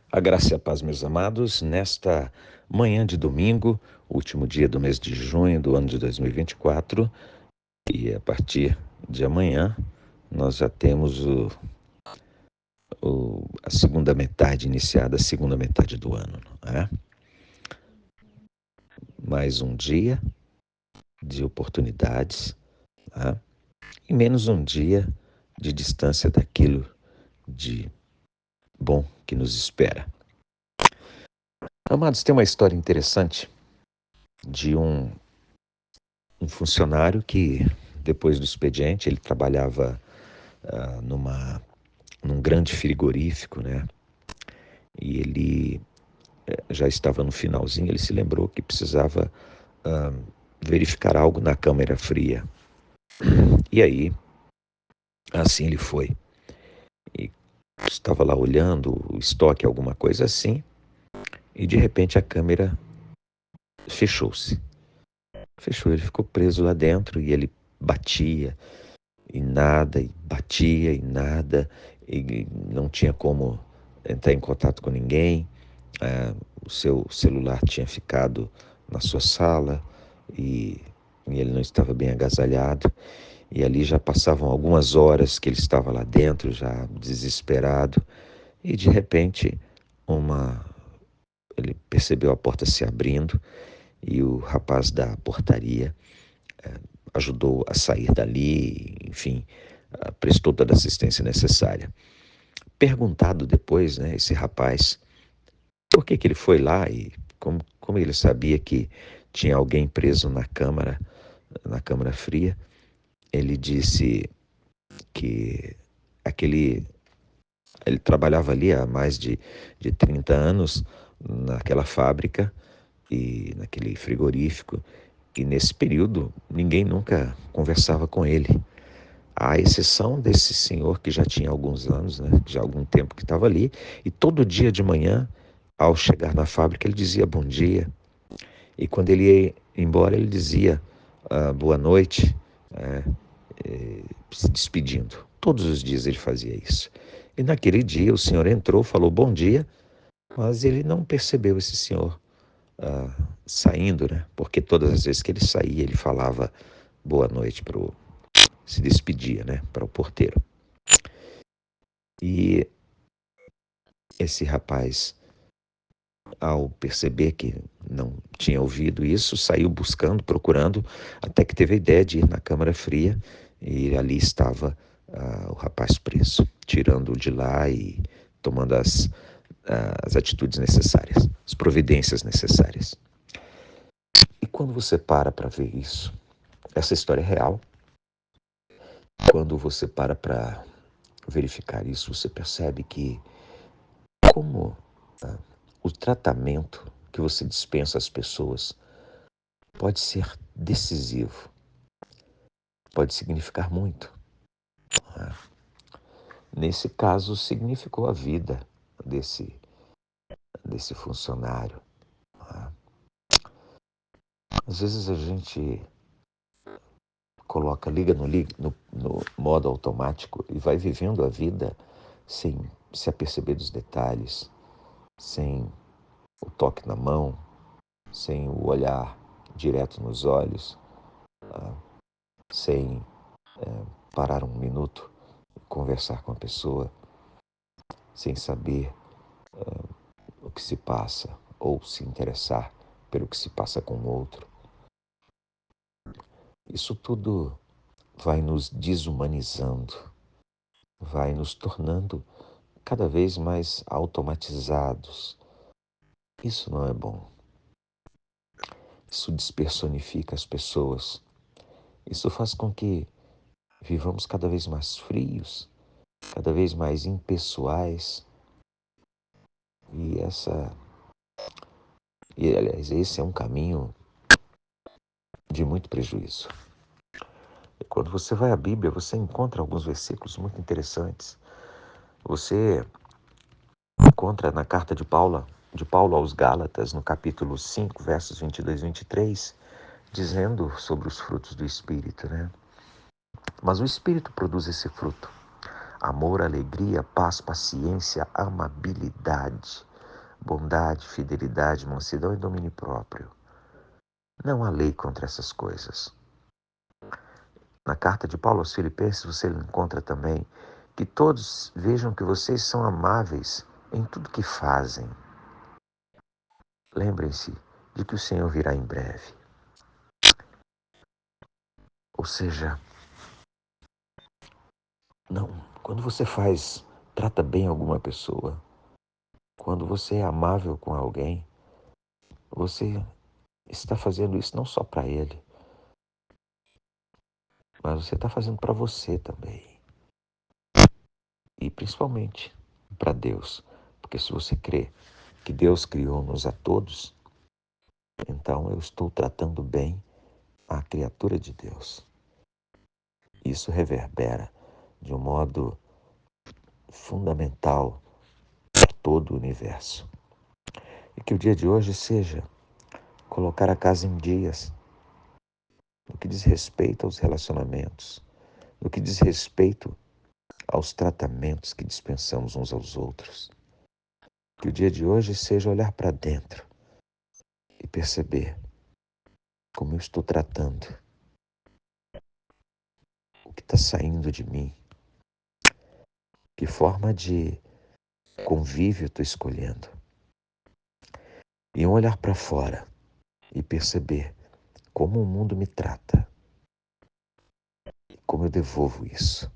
A graça e a paz, meus amados, nesta manhã de domingo, último dia do mês de junho do ano de 2024, e a partir de amanhã nós já temos a segunda metade iniciada, a segunda metade do ano, não é? Mais um dia de oportunidades, tá? E menos um dia de distância daquilo de bom que nos espera. Amados, tem uma história interessante de um funcionário que, depois do expediente, ele trabalhava num grande frigorífico, né? E ele já estava no finalzinho, ele se lembrou que precisava verificar algo na câmara fria. E aí, assim ele foi. E estava lá olhando o estoque, alguma coisa assim, e de repente a câmera fechou-se. Fechou, ele ficou preso lá dentro e ele batia e nada, e batia e nada, e não tinha como entrar em contato com ninguém. O seu celular tinha ficado na sua sala e ele não estava bem agasalhado. E ali já passavam algumas horas que ele estava lá dentro, já desesperado. E de repente, ele percebeu a porta se abrindo e o rapaz da portaria ajudou a sair dali, enfim, prestou toda a assistência necessária. Perguntado depois, né, esse rapaz, por que ele foi lá e como ele sabia que tinha alguém preso na câmara fria, ele disse que ele trabalhava ali há mais de 30 anos naquela fábrica e naquele frigorífico, e nesse período ninguém nunca conversava com ele. À exceção desse senhor que já tinha alguns anos, né, já há algum tempo que estava ali, e todo dia de manhã, ao chegar na fábrica, ele dizia bom dia. E quando ele ia embora, ele dizia boa noite, se despedindo. Todos os dias ele fazia isso. E naquele dia o senhor entrou, falou bom dia, mas ele não percebeu esse senhor saindo, né? Porque todas as vezes que ele saía, ele falava boa noite se despedia, né? Para o porteiro. E esse rapaz, ao perceber que não tinha ouvido isso, saiu buscando, procurando, até que teve a ideia de ir na câmara fria e ali estava o rapaz preso, tirando-o de lá e tomando as atitudes necessárias, as providências necessárias. E quando você para ver isso, essa história é real. Quando você para verificar isso, você percebe que como o tratamento que você dispensa às pessoas pode ser decisivo, pode significar muito. Nesse caso, significou a vida desse funcionário. Às vezes a gente liga no modo automático e vai vivendo a vida sem se aperceber dos detalhes, sem o toque na mão, sem o olhar direto nos olhos, sem parar um minuto e conversar com a pessoa, sem saber o que se passa ou se interessar pelo que se passa com o outro. Isso tudo vai nos desumanizando, vai nos tornando cada vez mais automatizados. Isso não é bom. Isso despersonifica as pessoas. Isso faz com que vivamos cada vez mais frios, cada vez mais impessoais. Aliás, esse é um caminho de muito prejuízo. E quando você vai à Bíblia, você encontra alguns versículos muito interessantes. Você encontra na carta de Paulo aos Gálatas, no capítulo 5, versos 22 e 23, dizendo sobre os frutos do Espírito, né? Mas o Espírito produz esse fruto: amor, alegria, paz, paciência, amabilidade, bondade, fidelidade, mansidão e domínio próprio. Não há lei contra essas coisas. Na carta de Paulo aos Filipenses você encontra também que todos vejam que vocês são amáveis em tudo que fazem. Lembrem-se de que o Senhor virá em breve. Ou seja, não, quando você trata bem alguma pessoa, quando você é amável com alguém, você está fazendo isso não só para ele, mas você está fazendo para você também. E principalmente para Deus. Porque se você crê que Deus criou-nos a todos, então eu estou tratando bem a criatura de Deus. Isso reverbera de um modo fundamental por todo o universo. E que o dia de hoje seja colocar a casa em dias, no que diz respeito aos relacionamentos, no que diz respeito aos tratamentos que dispensamos uns aos outros. Que o dia de hoje seja olhar para dentro e perceber como eu estou tratando, o que está saindo de mim, que forma de convívio estou escolhendo. E um olhar para fora e perceber como o mundo me trata e como eu devolvo isso.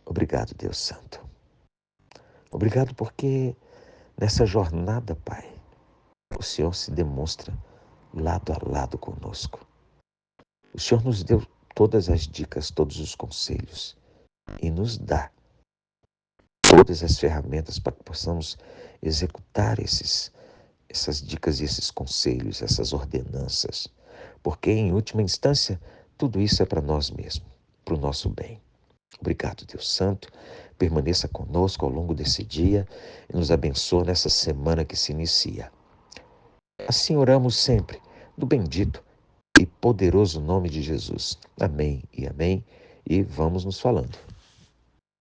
Obrigado, Deus Santo. Obrigado porque nessa jornada, Pai, o Senhor se demonstra lado a lado conosco. O Senhor nos deu todas as dicas, todos os conselhos e nos dá todas as ferramentas para que possamos executar essas dicas e esses conselhos, essas ordenanças. Porque, em última instância, tudo isso é para nós mesmos, para o nosso bem. Obrigado, Deus Santo. Permaneça conosco ao longo desse dia e nos abençoe nessa semana que se inicia. Assim oramos sempre, no bendito e poderoso nome de Jesus. Amém e amém. E vamos nos falando.